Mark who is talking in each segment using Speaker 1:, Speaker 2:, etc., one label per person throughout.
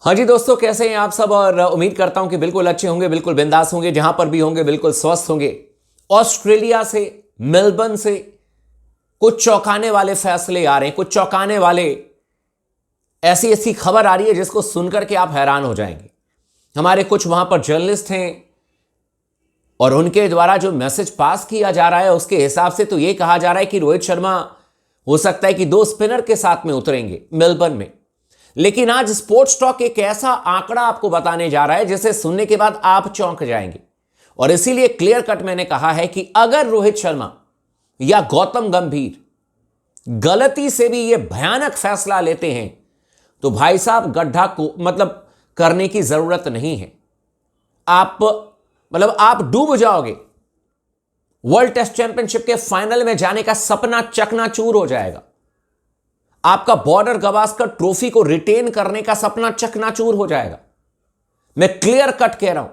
Speaker 1: हाँ जी दोस्तों, कैसे हैं आप सब। और उम्मीद करता हूं कि बिल्कुल अच्छे होंगे, बिल्कुल बिंदास होंगे, जहां पर भी होंगे बिल्कुल स्वस्थ होंगे। ऑस्ट्रेलिया से, मेलबर्न से कुछ चौंकाने वाले फैसले आ रहे हैं, कुछ चौंकाने वाले ऐसी ऐसी खबर आ रही है जिसको सुनकर के आप हैरान हो जाएंगे। हमारे कुछ वहां पर जर्नलिस्ट हैं और उनके द्वारा जो मैसेज पास किया जा रहा है उसके हिसाब से तो यह कहा जा रहा है कि रोहित शर्मा हो सकता है कि 2 स्पिनर के साथ में उतरेंगे मेलबर्न में। लेकिन आज स्पोर्ट्स टॉक एक ऐसा आंकड़ा आपको बताने जा रहा है जिसे सुनने के बाद आप चौंक जाएंगे। और इसीलिए क्लियर कट मैंने कहा है कि अगर रोहित शर्मा या गौतम गंभीर गलती से भी यह भयानक फैसला लेते हैं तो भाई साहब गड्ढा को करने की जरूरत नहीं है। आप डूब जाओगे। वर्ल्ड टेस्ट चैंपियनशिप के फाइनल में जाने का सपना चकनाचूर हो जाएगा। आपका बॉर्डर गवास्कर ट्रॉफी को रिटेन करने का सपना चकनाचूर हो जाएगा। मैं क्लियर कट कह रहा हूं।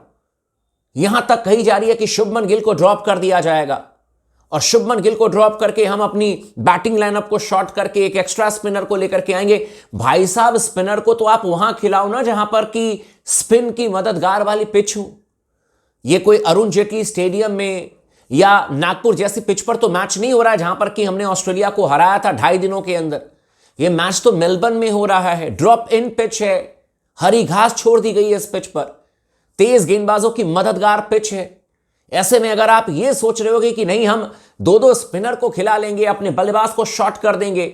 Speaker 1: यहां तक कही जा रही है कि शुभमन गिल को ड्रॉप कर दिया जाएगा और शुभमन गिल को ड्रॉप करके हम अपनी बैटिंग लाइनअप को शॉर्ट करके एक एक्स्ट्रा स्पिनर को लेकर के आएंगे। भाई साहब, स्पिनर को तो आप वहां खिलाओ ना जहां पर कि स्पिन की मददगार वाली पिच हो। यह कोई अरुण जेटली स्टेडियम में या नागपुर जैसी पिच पर तो मैच नहीं हो रहा है जहां पर कि हमने ऑस्ट्रेलिया को हराया था 2.5 दिनों के अंदर। यह मैच तो मेलबर्न में हो रहा है। ड्रॉप इन पिच है, हरी घास छोड़ दी गई है इस पिच पर, तेज गेंदबाजों की मददगार पिच है। ऐसे में अगर आप यह सोच रहे होगे कि नहीं हम 2-2 स्पिनर को खिला लेंगे, अपने बल्लेबाज को शॉट कर देंगे,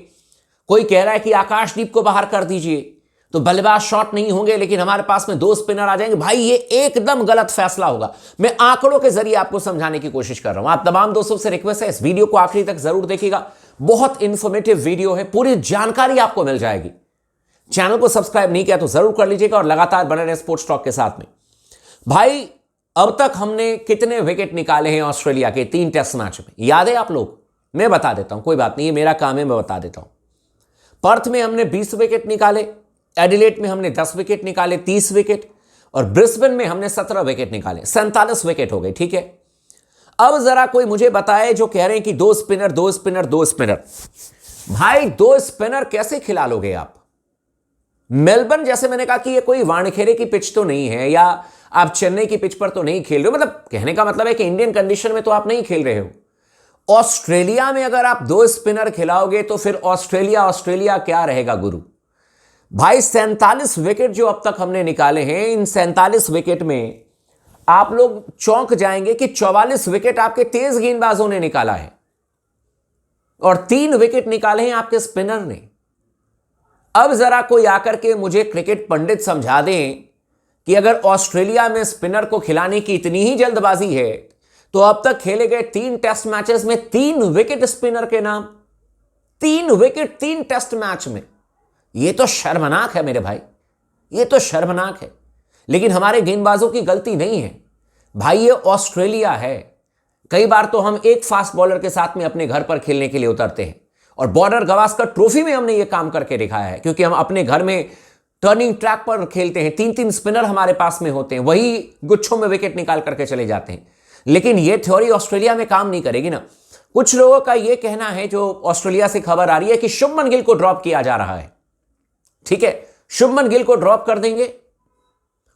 Speaker 1: कोई कह रहा है कि आकाशदीप को बाहर कर दीजिए तो बल्लेबाज शॉट नहीं होंगे लेकिन हमारे पास में 2 स्पिनर आ जाएंगे, भाई ये एकदम गलत फैसला होगा। मैं आंकड़ों के जरिए आपको समझाने की कोशिश कर रहा हूं। आप तमाम दोस्तों से रिक्वेस्ट है इस वीडियो को आखिरी तक जरूर देखिएगा। बहुत इंफॉर्मेटिव वीडियो है, पूरी जानकारी आपको मिल जाएगी। चैनल को सब्सक्राइब नहीं किया तो जरूर कर लीजिएगा और लगातार बने रहे स्पोर्ट्स टॉक के साथ में। भाई, अब तक हमने कितने विकेट निकाले हैं ऑस्ट्रेलिया के 3 टेस्ट मैच में, याद है आप लोग? मैं बता देता हूं, कोई बात नहीं, ये मेरा काम है, मैं बता देता हूं। पर्थ में हमने 20 विकेट निकाले, एडिलेड में हमने 10 विकेट निकाले 30 विकेट, और ब्रिस्बेन में हमने 17 विकेट निकाले 47 विकेट हो गए। ठीक है, अब जरा कोई मुझे बताए जो कह रहे हैं कि 2 स्पिनर 2 स्पिनर 2 स्पिनर। भाई 2 स्पिनर कैसे खिला लोगे आप? मेलबर्न, जैसे मैंने कहा कि ये कोई वानखेड़े की पिच तो नहीं है, या आप चेन्नई की पिच पर तो नहीं खेल रहे हो। कहने का मतलब है कि इंडियन कंडीशन में तो आप नहीं खेल रहे हो। ऑस्ट्रेलिया में अगर आप 2 स्पिनर खिलाओगे तो फिर ऑस्ट्रेलिया क्या रहेगा गुरु? भाई 47 विकेट जो अब तक हमने निकाले हैं, इन 47 विकेट में आप लोग चौंक जाएंगे कि 44 विकेट आपके तेज गेंदबाजों ने निकाला है और 3 विकेट निकाले हैं आपके स्पिनर ने। अब जरा कोई आकर के मुझे क्रिकेट पंडित समझा दें कि अगर ऑस्ट्रेलिया में स्पिनर को खिलाने की इतनी ही जल्दबाजी है तो अब तक खेले गए 3 टेस्ट मैचेस में 3 विकेट स्पिनर के नाम, 3 विकेट 3 टेस्ट मैच में। यह तो शर्मनाक है मेरे भाई, यह तो शर्मनाक है। लेकिन हमारे गेंदबाजों की गलती नहीं है भाई, ये ऑस्ट्रेलिया है। कई बार तो हम एक फास्ट बॉलर के साथ में अपने घर पर खेलने के लिए उतरते हैं और बॉर्डर गवास्कर ट्रॉफी में हमने ये काम करके दिखाया है, क्योंकि हम अपने घर में टर्निंग ट्रैक पर खेलते हैं, 3-3 स्पिनर हमारे पास में होते हैं, वही गुच्छों में विकेट निकाल करके चले जाते हैं। लेकिन यह थ्योरी ऑस्ट्रेलिया में काम नहीं करेगी ना। कुछ लोगों का यह कहना है, जो ऑस्ट्रेलिया से खबर आ रही है, कि शुभमन गिल को ड्रॉप किया जा रहा है। ठीक है, शुभमन गिल को ड्रॉप कर देंगे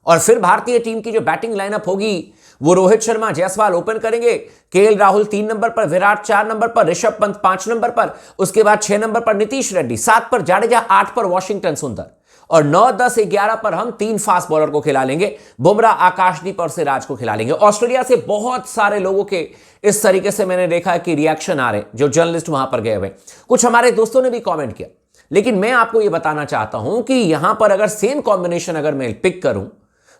Speaker 1: और फिर भारतीय टीम की जो बैटिंग लाइनअप होगी वो रोहित शर्मा जायसवाल ओपन करेंगे, केएल राहुल 3 नंबर पर, विराट 4 नंबर पर, ऋषभ पंत 5 नंबर पर, उसके बाद 6 नंबर पर नीतीश रेड्डी, 7 पर जाडेजा, 8 पर वॉशिंगटन सुंदर, और 9, 10, 11 पर हम 3 फास्ट बॉलर को खिला लेंगे, बुमराह, आकाशदीप और सिराज को खिला लेंगे। ऑस्ट्रेलिया से बहुत सारे लोगों के इस तरीके से मैंने देखा कि रिएक्शन आ रहे, जो जर्नलिस्ट वहां पर गए हुए, कुछ हमारे दोस्तों ने भी कॉमेंट किया। लेकिन मैं आपको यह बताना चाहता हूं कि यहां पर अगर सेम कॉम्बिनेशन अगर मैं पिक करूं,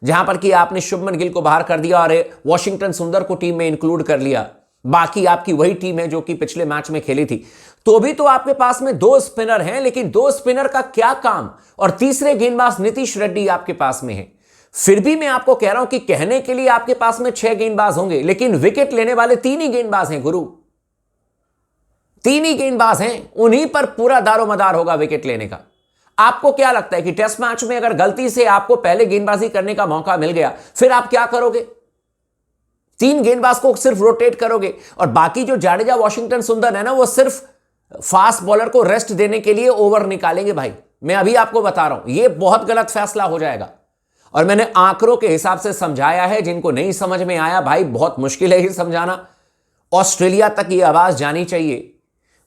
Speaker 1: जहां पर कि आपने शुभमन गिल को बाहर कर दिया और वॉशिंगटन सुंदर को टीम में इंक्लूड कर लिया, बाकी आपकी वही टीम है जो कि पिछले मैच में खेली थी, तो भी तो आपके पास में 2 स्पिनर हैं। लेकिन 2 स्पिनर का क्या काम, और तीसरे गेंदबाज नीतीश रेड्डी आपके पास में है। फिर भी मैं आपको कह रहा हूं कि कहने के लिए आपके पास में 6 गेंदबाज होंगे, लेकिन विकेट लेने वाले 3 ही गेंदबाज हैं गुरु, 3 ही गेंदबाज हैं, उन्हीं पर पूरा दारोमदार होगा विकेट लेने का। आपको क्या लगता है कि टेस्ट मैच में अगर गलती से आपको पहले गेंदबाजी करने का मौका मिल गया, फिर आप क्या करोगे? 3 गेंदबाज को सिर्फ रोटेट करोगे और बाकी जो जाडेजा, वॉशिंगटन सुंदर है ना, वो सिर्फ फास्ट बॉलर को रेस्ट देने के लिए ओवर निकालेंगे भाई। मैं अभी आपको बता रहा हूं, यह बहुत गलत फैसला हो जाएगा। और मैंने आंकड़ों के हिसाब से समझाया है, जिनको नहीं समझ में आया भाई बहुत मुश्किल है ही समझाना। ऑस्ट्रेलिया तक ये आवाज जानी चाहिए।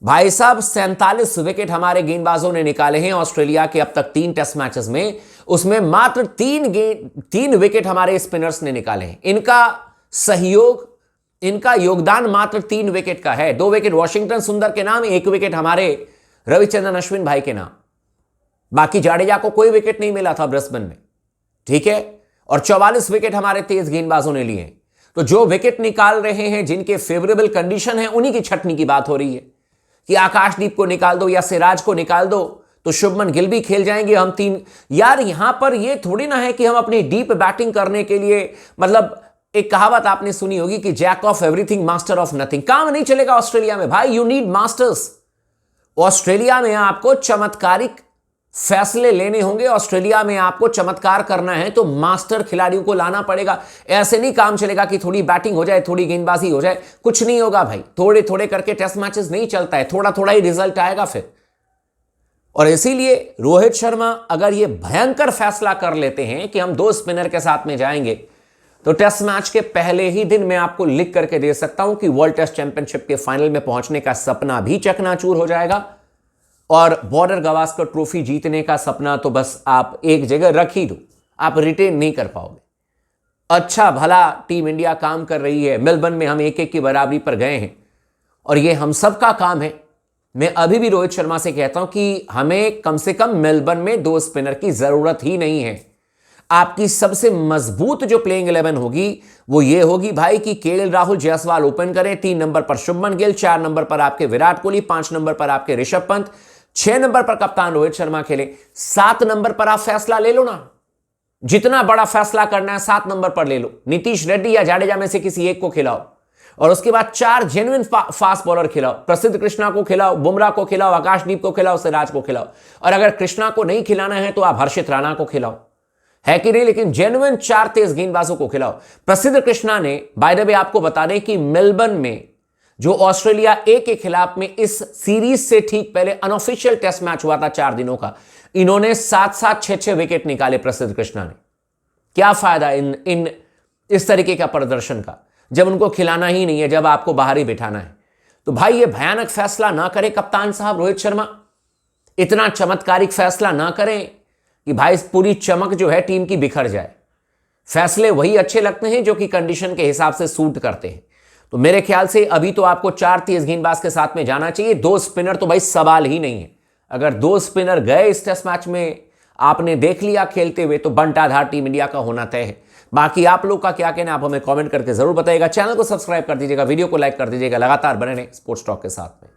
Speaker 1: भाई साहब 47 विकेट हमारे गेंदबाजों ने निकाले हैं ऑस्ट्रेलिया के अब तक 3 टेस्ट मैचेस में, उसमें मात्र 3 विकेट हमारे स्पिनर्स ने निकाले हैं। इनका सहयोग, इनका योगदान मात्र 3 विकेट का है। 2 विकेट वॉशिंगटन सुंदर के नाम, 1 विकेट हमारे रविचंद्रन अश्विन भाई के नाम। बाकी जाडेजा को कोई विकेट नहीं मिला था ब्रिस्बेन में, ठीक है। और 44 विकेट हमारे तेज गेंदबाजों ने लिए। तो जो विकेट निकाल रहे हैं, जिनके फेवरेबल कंडीशन है, उन्हीं की छटनी की बात हो रही है कि आकाशदीप को निकाल दो या सिराज को निकाल दो तो शुभमन गिल भी खेल जाएंगे, हम 3। यार यहां पर यह थोड़ी ना है कि हम अपनी डीप बैटिंग करने के लिए, मतलब एक कहावत आपने सुनी होगी कि jack of everything master of nothing. काम नहीं चलेगा ऑस्ट्रेलिया में भाई, यू नीड मास्टर्स। ऑस्ट्रेलिया में आपको चमत्कारिक फैसले लेने होंगे, ऑस्ट्रेलिया में आपको चमत्कार करना है तो मास्टर खिलाड़ियों को लाना पड़ेगा। ऐसे नहीं काम चलेगा कि थोड़ी बैटिंग हो जाए, थोड़ी गेंदबाजी हो जाए, कुछ नहीं होगा भाई। थोड़े थोड़े करके टेस्ट मैचेस नहीं चलता है, थोड़ा थोड़ा ही रिजल्ट आएगा फिर। और इसीलिए रोहित शर्मा अगर ये भयंकर फैसला कर लेते हैं कि हम 2 स्पिनर के साथ में जाएंगे, तो टेस्ट मैच के पहले ही दिन मैं आपको लिख करके दे सकता हूं कि वर्ल्ड टेस्ट चैंपियनशिप के फाइनल में पहुंचने का सपना भी चकनाचूर हो जाएगा। और बॉर्डर गावस्कर ट्रॉफी जीतने का सपना तो बस आप एक जगह रख ही दो, आप रिटेन नहीं कर पाओगे। अच्छा भला टीम इंडिया काम कर रही है, मेलबर्न में हम 1-1 की बराबरी पर गए हैं और ये हम सब का काम है। मैं अभी भी रोहित शर्मा से कहता हूं कि हमें कम से कम मेलबर्न में 2 स्पिनर की जरूरत ही नहीं है। आपकी सबसे मजबूत जो प्लेइंग 11 होगी वो ये होगी भाई कि केएल राहुल जायसवाल ओपन करें, 3 नंबर पर शुभमन गिल, 4 नंबर पर आपके विराट कोहली, 5 नंबर पर आपके ऋषभ पंत, 6 नंबर पर कप्तान रोहित शर्मा खेले, 7 नंबर पर आप फैसला ले लो ना, जितना बड़ा फैसला करना है 7 नंबर पर ले लो। नीतीश रेड्डी या जाडेजा में से किसी एक को खिलाओ और उसके बाद 4 जेन्युइन फास्ट बॉलर खिलाओ। प्रसिद्ध कृष्णा को खिलाओ, बुमराह को खिलाओ, आकाशदीप को खिलाओ, सिराज को खिलाओ। और अगर कृष्णा को नहीं खिलाना है तो आप हर्षित राणा को खिलाओ, है कि नहीं। लेकिन जेन्युइन 4 तेज गेंदबाजों को खिलाओ। प्रसिद्ध कृष्णा ने, बाय द वे आपको बता दें कि मेलबर्न में जो ऑस्ट्रेलिया ए के खिलाफ में इस सीरीज से ठीक पहले अनऑफिशियल टेस्ट मैच हुआ था 4 दिनों का, इन्होंने 7-7, 6-6 विकेट निकाले प्रसिद्ध कृष्णा ने। क्या फायदा इन इस तरीके का प्रदर्शन का, जब उनको खिलाना ही नहीं है, जब आपको बाहर ही बिठाना है। तो भाई ये भयानक फैसला ना करें कप्तान साहब रोहित शर्मा, इतना चमत्कारिक फैसला ना करें कि भाई पूरी चमक जो है टीम की बिखर जाए। फैसले वही अच्छे लगते हैं जो कि कंडीशन के हिसाब से सूट करते हैं। तो मेरे ख्याल से अभी तो आपको 4 तेज गेंदबाज के साथ में जाना चाहिए। 2 स्पिनर तो भाई सवाल ही नहीं है। अगर 2 स्पिनर गए इस टेस्ट मैच में, आपने देख लिया खेलते हुए, तो बंटाधार टीम इंडिया का होना तय है। बाकी आप लोग का क्या कहना, आप हमें कमेंट करके जरूर बताइएगा। चैनल को सब्सक्राइब कर दीजिएगा, वीडियो को लाइक कर दीजिएगा। लगातार बने रहें स्पोर्ट्स टॉक के साथ में।